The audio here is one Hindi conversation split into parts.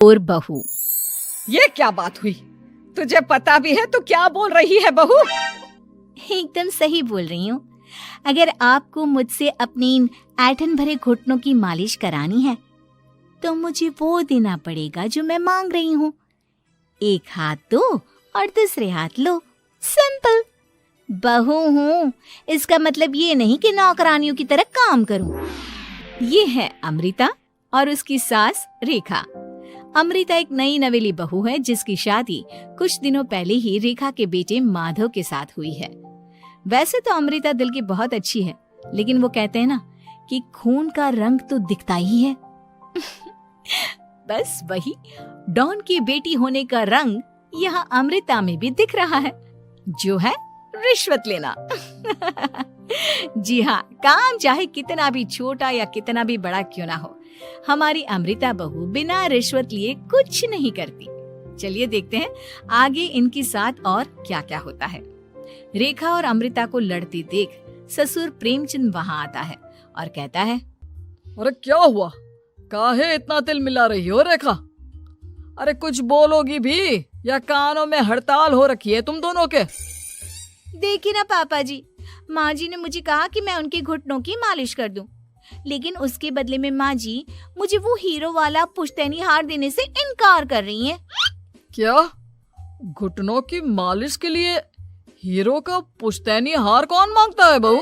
और बहू। ये क्या बात हुई? तुझे पता भी है तो क्या बोल रही है बहू? एकदम सही बोल रही हूँ। अगर आपको मुझसे अपनी इन ऐंठन भरे घुटनों की मालिश करानी है तो मुझे वो देना पड़ेगा जो मैं मांग रही हूँ। एक हाथ दो और दूसरे हाथ लो, सिंपल। बहू हूँ, इसका मतलब ये नहीं कि नौकरानियों की तरह काम करूँ। ये है अमृता और उसकी सास रेखा। अमृता एक नई नवेली बहू है जिसकी शादी कुछ दिनों पहले ही रेखा के बेटे माधव के साथ हुई है। वैसे तो अमृता दिल की बहुत अच्छी है, लेकिन वो कहते हैं ना कि खून का रंग तो दिखता ही है। बस वही डॉन की बेटी होने का रंग यहाँ अमृता में भी दिख रहा है, जो है रिश्वत लेना। जी हाँ, काम चाहे कितना भी छोटा या कितना भी बड़ा क्यों ना हो, हमारी अमृता बहू बिना रिश्वत लिए कुछ नहीं करती। चलिए देखते हैं आगे इनके साथ और क्या क्या होता है। रेखा और अमृता को लड़ते देख ससुर प्रेमचंद वहाँ आता है और कहता है, अरे क्या हुआ? काहे इतना तिल मिला रही हो रेखा? अरे कुछ बोलोगी भी या कानों में हड़ताल हो रखी है तुम दोनों के? देखिए ना पापा जी, माँ जी ने मुझे कहा कि मैं उनके घुटनों की मालिश कर दूं, लेकिन उसके बदले में माँ जी मुझे वो हीरो वाला पुश्तैनी हार देने से इनकार कर रही हैं। क्या? घुटनों की मालिश के लिए हीरो का पुश्तैनी हार कौन मांगता है बहू?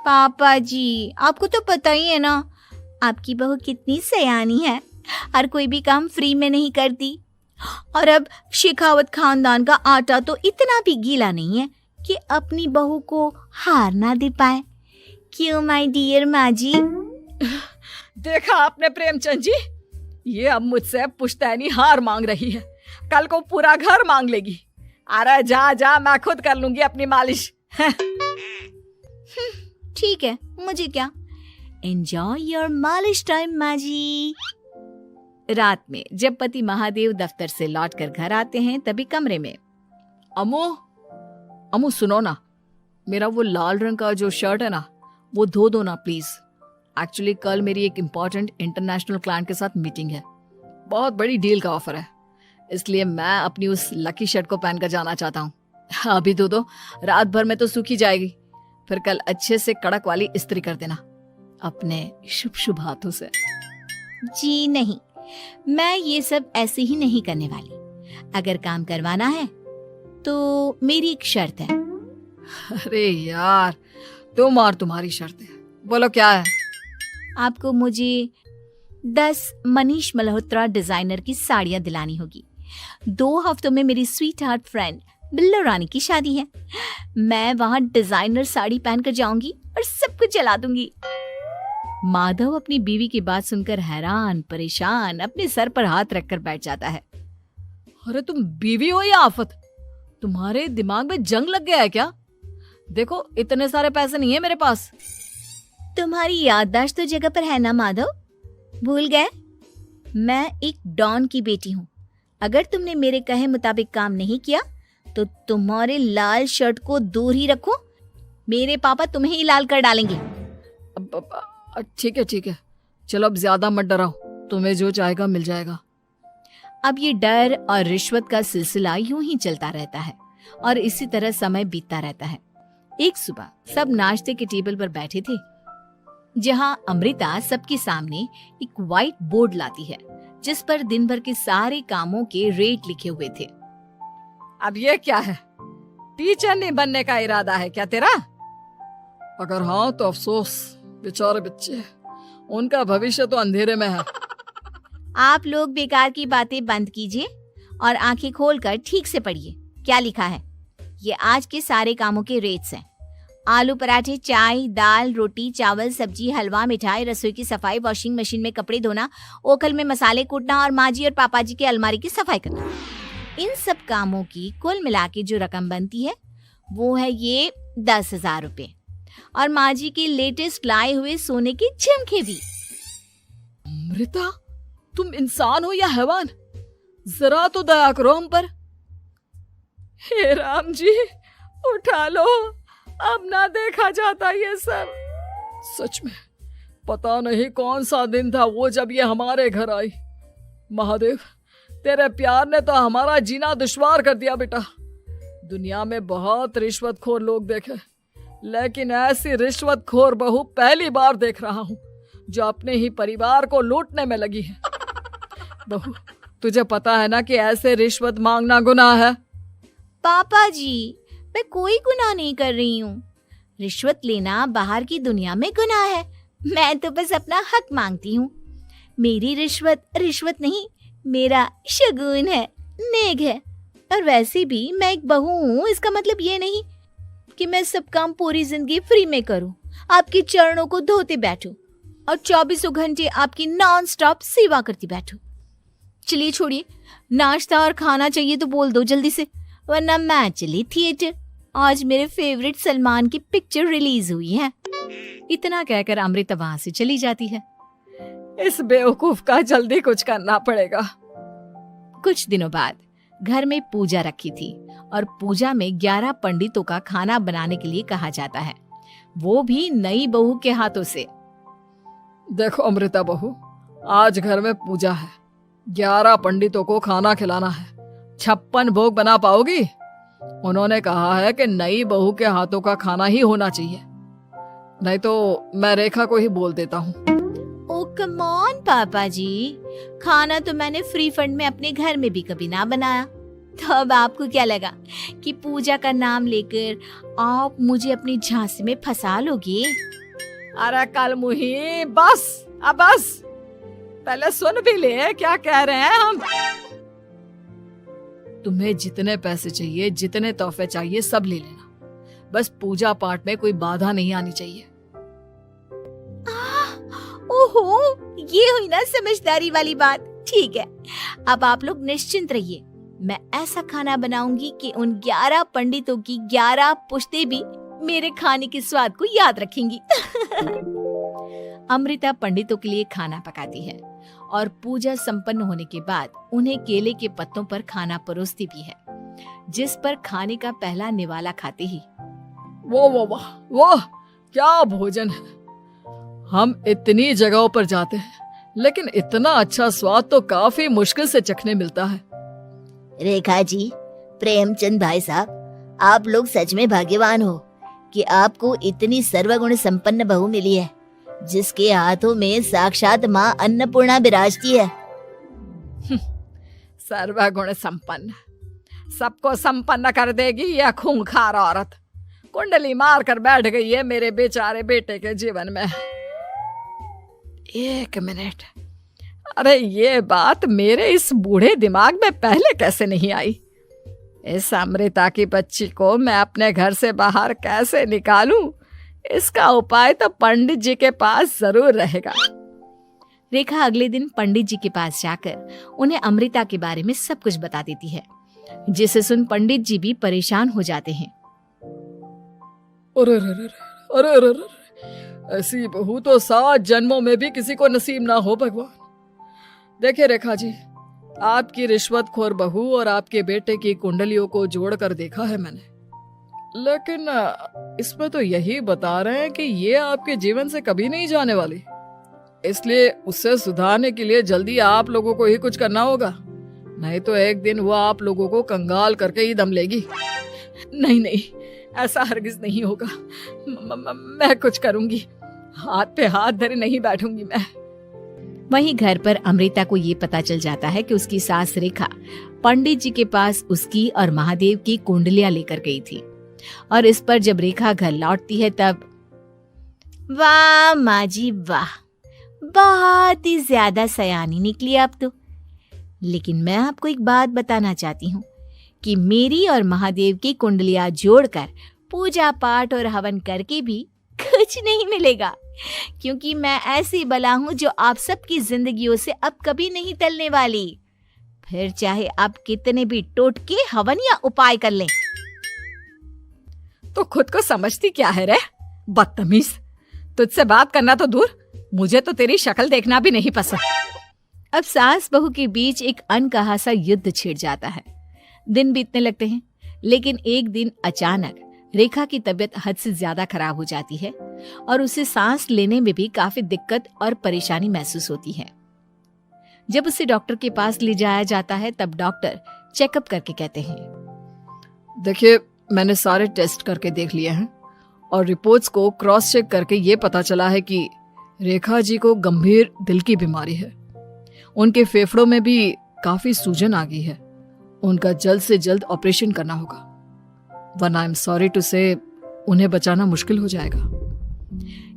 पापा जी, आपको तो पता ही है ना, आपकी बहू कितनी सयानी है, हर कोई भी काम फ्री में नहीं करती। और अब शेखावत खानदान का आटा तो इतना भी गीला नहीं है कि अपनी बहू को हार ना दे पाए। क्यों माय डियर माँ जी? देखा आपने प्रेमचंद जी, ये अब मुझसे पुश्तैनी हार मांग रही है, कल को पूरा घर मांग लेगी। अरे जा जा, मैं खुद कर लूंगी अपनी मालिश। ठीक है, मुझे क्या। एंजॉय योर मालिश टाइम माँ जी। रात में जब पति महादेव दफ्तर से लौटकर घर आते हैं तभी कमरे में, अमो सुनो ना, मेरा वो लाल रंग का जो शर्ट है ना वो धो दो ना प्लीज। एक्चुअली कल मेरी एक इम्पोर्टेंट इंटरनेशनल क्लाइंट के साथ मीटिंग है, बहुत बड़ी डील का ऑफर है, इसलिए मैं अपनी उस लकी शर्ट को पहनकर जाना चाहता हूँ। अभी धो दो, रात भर में तो सूखी जाएगी, फिर कल अच्छे से कड़क वाली इस्त्री कर देना अपने शुभ शुभ हाथों से। जी नहीं, मैं ये सब ऐसे ही नहीं करने वाली। अगर काम करवाना है तो मेरी एक शर्त है। अरे यार, तुम और तुम्हारी शर्तें, बोलो क्या है? आपको मुझे 10 मनीष मल्होत्रा डिजाइनर की साड़ियां दिलानी होगी। 2 हफ्तों में मेरी स्वीट हार्ट फ्रेंड बिल्लो रानी की शादी है। मैं वहां डिजाइनर साड़ी पहनकर जाऊंगी और सब कुछ जला दूंगी। माधव अपनी बीवी की बात सुनकर हैरान परेशान अपने सर पर हाथ रखकर बैठ जाता है। अरे तुम बीवी हो या आफत? तुम्हारे दिमाग में जंग लग गया है क्या? देखो इतने सारे पैसे नहीं है मेरे पास। तुम्हारी याददाश्त तो जगह पर है ना माधव, भूल गए? मैं एक डॉन की बेटी हूँ। अगर तुमने मेरे कहे मुताबिक काम नहीं किया तो तुम्हारे लाल शर्ट को दूर ही रखो, मेरे पापा तुम्हें ही लाल कर डालेंगे। ठीक है, चलो अब ज्यादा मत डराओ, तुम्हें जो चाहेगा मिल जाएगा। अब ये डर और रिश्वत का सिलसिला यूं ही चलता रहता है और इसी तरह समय बीतता रहता है। एक सुबह सब नाश्ते के टेबल पर बैठे थे, जहां अमृता सबके सामने एक व्हाइट बोर्ड लाती है जिस पर दिन भर के सारे कामों के रेट लिखे हुए थे। अब ये क्या है? टीचर नहीं बनने का इरादा है क्या तेरा? अगर हाँ तो अफसोस, बेचारे बच्चे, उनका भविष्य तो अंधेरे में है। आप लोग बेकार की बातें बंद कीजिए और आंखें खोलकर ठीक से पढ़िए क्या लिखा है। ये आज के सारे कामों के रेट्स हैं। आलू पराठे, चाय, दाल, रोटी, चावल, सब्जी, हलवा, मिठाई, रसोई की सफाई, वॉशिंग मशीन में कपड़े धोना, ओखल में मसाले कूटना और माँ जी और पापा जी के अलमारी की सफाई करना। इन सब कामों की कुल मिला के जो रकम बनती है वो है ये 10,000 रुपए और माँ जी के लेटेस्ट लाए हुए सोने के झुमके भी। अमृता, तुम इंसान हो या हैवान? जरा तो दया करो हम पर। हे राम जी, उठा लो, अब ना देखा जाता ये सब। सच में पता नहीं कौन सा दिन था वो जब ये हमारे घर आई। महादेव, तेरे प्यार ने तो हमारा जीना दुश्वार कर दिया बेटा। दुनिया में बहुत रिश्वतखोर लोग देखे, लेकिन ऐसी रिश्वतखोर बहू पहली बार देख रहा हूँ जो अपने ही परिवार को लूटने में लगी है। बहू, तुझे पता है ना कि ऐसे रिश्वत मांगना गुनाह है। पापा जी, मैं कोई गुनाह नहीं कर रही हूँ। रिश्वत लेना बाहर की दुनिया में गुनाह है। मैं तो बस अपना हक मांगती हूँ। मेरी रिश्वत रिश्वत नहीं, मेरा शगुन है, नेक है। और वैसे भी मैं एक बहू हूँ, इसका मतलब ये नहीं कि मैं सब काम पूरी जिंदगी फ्री में करूँ, आपके चरणों को धोते बैठूं और 24 घंटे आपकी नॉन स्टॉप सेवा करती बैठूं। चलिए छोड़िए, नाश्ता और खाना चाहिए तो बोल दो जल्दी से, वरना मैं चली थिएटर। आज मेरे फेवरेट सलमान की पिक्चर रिलीज हुई है। इतना कहकर अमृता वहां से चली जाती है। इस बेवकूफ का जल्दी कुछ करना पड़ेगा। कुछ दिनों बाद घर में पूजा रखी थी और पूजा में 11 पंडितों का खाना बनाने के लिए कहा जाता है, वो भी नई बहू के हाथों से। देखो अमृता बहू, आज घर में पूजा है, 11 पंडितों को खाना खिलाना है। 56 भोग बना पाओगी? उन्होंने कहा है कि नई बहू के हाथों का खाना ही होना चाहिए, नहीं तो मैं रेखा को ही बोल देता हूँ। ओ कम ऑन पापा जी, खाना तो मैंने फ्री फंड में अपने घर में भी कभी ना बनाया, तो अब आपको क्या लगा कि पूजा का नाम लेकर आप मुझे अपनी झांसी में फंसा लोगे? अरे कल मुही, बस अब बस, पहले सुन भी ले क्या कह रहे हैं हम। तुम्हें जितने पैसे चाहिए, जितने तोहफे चाहिए, सब ले लेना, बस पूजा पाठ में कोई बाधा नहीं आनी चाहिए। ओहो, ये हुई ना समझदारी वाली बात। ठीक है, अब आप लोग निश्चिंत रहिए, मैं ऐसा खाना बनाऊंगी कि उन 11 पंडितों की 11 पुश्तें भी मेरे खाने के स्वाद को याद रखेंगी। अमृता पंडितों के लिए खाना पकाती है और पूजा संपन्न होने के बाद उन्हें केले के पत्तों पर खाना परोसती भी है, जिस पर खाने का पहला निवाला खाते ही वो क्या भोजन है। हम इतनी जगहों पर जाते हैं, लेकिन इतना अच्छा स्वाद तो काफी मुश्किल से चखने मिलता है। रेखा जी, प्रेमचंद भाई साहब, आप लोग सच में भाग्यवान हो कि आपको इतनी सर्वगुण संपन्न बहू मिली है, जिसके हाथों में साक्षात माँ अन्नपूर्णा विराजती है। सर्वगुण संपन्न, सबको संपन्न कर देगी यह खूंखार औरत। कुंडली मार कर बैठ गई है मेरे बेचारे बेटे के जीवन में। एक मिनट, अरे ये बात मेरे इस बूढ़े दिमाग में पहले कैसे नहीं आई? इस अमृता की बच्ची को मैं अपने घर से बाहर कैसे निकालूं? इसका उपाय तो पंडित जी के पास जरूर रहेगा। रेखा अगले दिन पंडित जी के पास जाकर उन्हें अमृता के बारे में सब कुछ बता देती है, जिसे सुन पंडित जी भी परेशान हो जाते हैं। अरे अरे अरे अरे अरे, ऐसी बहू तो 7 जन्मों में भी किसी को नसीब ना हो भगवान। देखिए रेखा जी, आपकी रिश्वतखोर बहू और आपके बेटे की कुंडलियों को जोड़कर देखा है मैंने, लेकिन इसमें तो यही बता रहे हैं कि ये आपके जीवन से कभी नहीं जाने वाली। इसलिए उससे सुधारने के लिए जल्दी आप लोगों को ही कुछ करना होगा, नहीं तो एक दिन वो आप लोगों को कंगाल करके ही दम लेगी। नहीं नहीं, ऐसा हरगिज नहीं होगा। मैं कुछ करूंगी, हाथ पे हाथ धरे नहीं बैठूंगी मैं। वहीं घर पर अमृता को ये पता चल जाता है कि उसकी सास रेखा पंडित जी के पास उसकी और महादेव की कुंडलियां लेकर गई थी, और इस पर जब रेखा घर लौटती है तब वाह माँ जी वाह, बहुत ही ज्यादा सयानी निकली आप तो। लेकिन मैं आपको एक बात बताना चाहती हूँ कि मेरी और महादेव की कुंडलियां जोड़कर पूजा पाठ और हवन करके भी कुछ नहीं मिलेगा, क्योंकि मैं ऐसी बला हूँ जो आप सबकी जिंदगियों से अब कभी नहीं टलने वाली। फिर चाहे आप कितने भी टोटके हवन या उपाय कर लें। तो खुद को समझती क्या है रे बदतमीज। तुझसे बात करना तो दूर, मुझे तो तेरी शक्ल देखना भी नहीं पसंद। अब सास बहू के बीच एक अनकहा सा युद्ध छिड़ जाता है। दिन बीतने लगते हैं, लेकिन एक दिन अचानक रेखा की तबीयत हद से ज्यादा खराब हो जाती है और उसे सांस लेने में भी काफी दिक्कत और परेशानी महसूस होती है। जब उसे डॉक्टर के पास ले जाया जाता है तब डॉक्टर चेकअप करके कहते हैं, देखिए, मैंने सारे टेस्ट करके देख लिए हैं और रिपोर्ट्स को क्रॉस चेक करके ये पता चला है कि रेखा जी को गंभीर दिल की बीमारी है। उनके फेफड़ों में भी काफी सूजन आ गई है। उनका जल्द से जल्द ऑपरेशन करना होगा, वरना आई एम सॉरी टू से उन्हें बचाना मुश्किल हो जाएगा।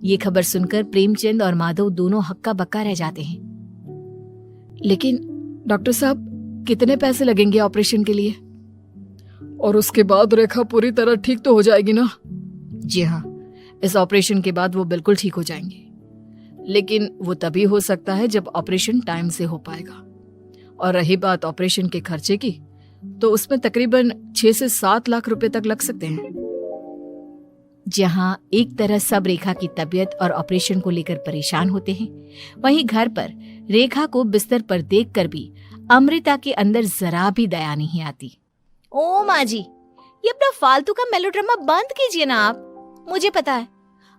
ये खबर सुनकर प्रेमचंद और माधव दोनों हक्का बक्का रह जाते हैं। लेकिन डॉक्टर साहब, कितने पैसे लगेंगे ऑपरेशन के लिए? और उसके बाद रेखा पूरी तरह ठीक तो हो जाएगी ना? जी हाँ, इस ऑपरेशन के बाद वो बिल्कुल ठीक हो जाएंगे, लेकिन वो तभी हो सकता है जब ऑपरेशन टाइम से हो पाएगा। और रही बात ऑपरेशन के खर्चे की, तो उसमें तकरीबन 6 से 7 लाख रुपए तक लग सकते हैं। जहां एक तरह सब रेखा की तबीयत और ऑपरेशन को लेकर परेशान होते हैं, वहीं घर पर रेखा को बिस्तर पर देखकर भी अमृता के अंदर जरा भी दया नहीं आती। ओ माँ जी, ये अपना फालतू का मेलोड्रामा बंद कीजिए ना आप। मुझे पता है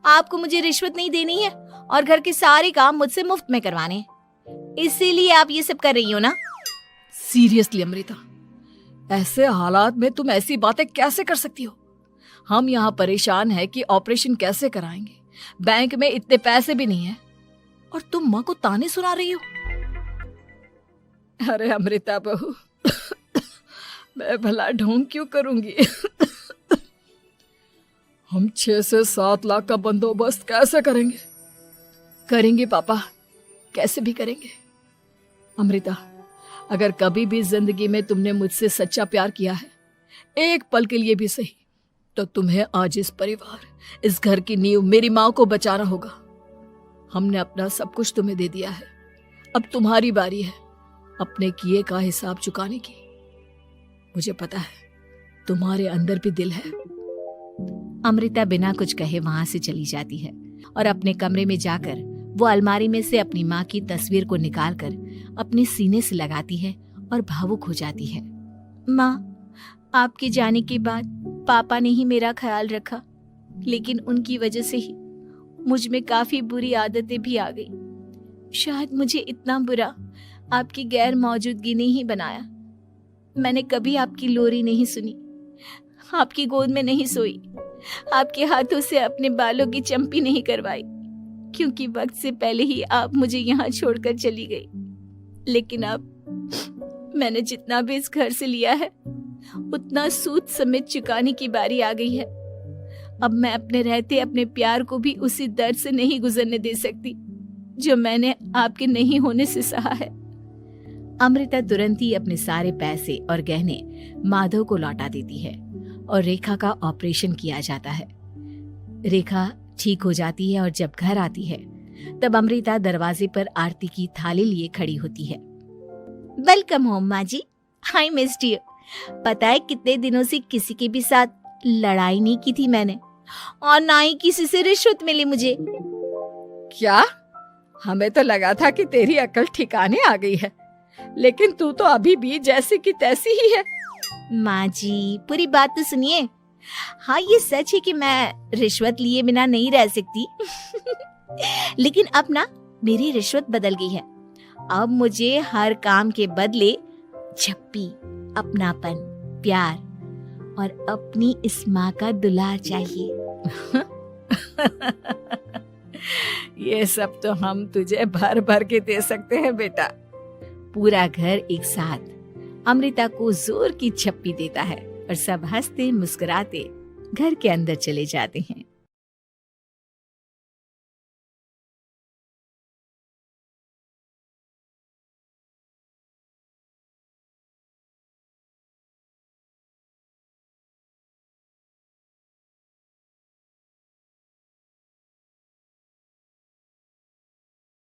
आपको मुझे रिश्वत नहीं देनी है और घर के सारे काम मुझसे मुफ्त में करवाने हैं, इसीलिए आप ये सब कर रही हो ना। सीरियसली अमृता, ऐसे हालात में तुम ऐसी बातें कैसे कर सकती हो? हम यहाँ परेशान हैं कि ऑपरेशन कैसे कराएंगे, बैंक में इतने पैसे भी नहीं है, और तुम माँ को ताने सुना रही हो। अरे अमृता बहू, मैं भला ढोंग क्यों करूंगी? हम 6 से 7 लाख का बंदोबस्त कैसे करेंगे? करेंगे पापा, कैसे भी करेंगे। अमृता, अगर कभी भी जिंदगी में तुमने मुझसे सच्चा प्यार किया है, एक पल के लिए भी सही, तो तुम्हें आज इस परिवार, इस घर की नींव, मेरी माँ को बचाना होगा। हमने अपना सब कुछ तुम्हें दे दिया है, अब तुम्हारी बारी है अपने किए का हिसाब चुकाने की। मुझे पता है तुम्हारे अंदर भी दिल है। अमृता बिना कुछ कहे वहां से चली जाती है और अपने कमरे में जाकर वो अलमारी में से अपनी माँ की तस्वीर को निकालकर अपने सीने से लगाती है और भावुक हो जाती है। माँ, आपके जाने के बाद पापा ने ही मेरा ख्याल रखा, लेकिन उनकी वजह से ही मुझ में काफी बुरी आदतें भी आ गई। शायद मुझे इतना बुरा आपकी गैर मौजूदगी ने ही बनाया। मैंने कभी आपकी लोरी नहीं सुनी, आपकी गोद में नहीं सोई, आपके हाथों से अपने बालों की चंपी नहीं करवाई, क्योंकि वक्त से पहले ही आप मुझे यहाँ छोड़कर चली गई। लेकिन अब मैंने जितना भी इस घर से लिया है, उतना सूद समेत चुकाने की बारी आ गई है। अब मैं अपने रहते अपने प्यार को भी उसी दर्द से नहीं गुजरने दे सकती जो मैंने आपके नहीं होने से सहा है। अमृता तुरंत ही अपने सारे पैसे और गहने माधव को लौटा देती है और रेखा का ऑपरेशन किया जाता है। रेखा ठीक हो जाती है और जब घर आती है तब अमृता दरवाजे पर आरती की थाली लिए खड़ी होती है। वेलकम होम माँ जी, आई मिस्ड यू। पता है कितने दिनों से किसी के भी साथ लड़ाई नहीं की थी मैंने, और ना ही किसी से रिश्वत मिली मुझे। क्या? हमें तो लगा था कि तेरी अकल ठिकाने आ गई है, लेकिन तू तो अभी भी जैसी की तैसी ही है। माँ जी, पूरी बात तो सुनिए। हाँ, ये सच है कि मैं रिश्वत लिए बिना नहीं रह सकती लेकिन अब ना मेरी रिश्वत बदल गई है। अब मुझे हर काम के बदले झप्पी, अपनापन, प्यार और अपनी इस माँ का दुलार चाहिए। ये सब तो हम तुझे भर भर के दे सकते हैं बेटा। पूरा घर एक साथ अमृता को जोर की झप्पी देता है और सब हंसते मुस्कुराते घर के अंदर चले जाते हैं।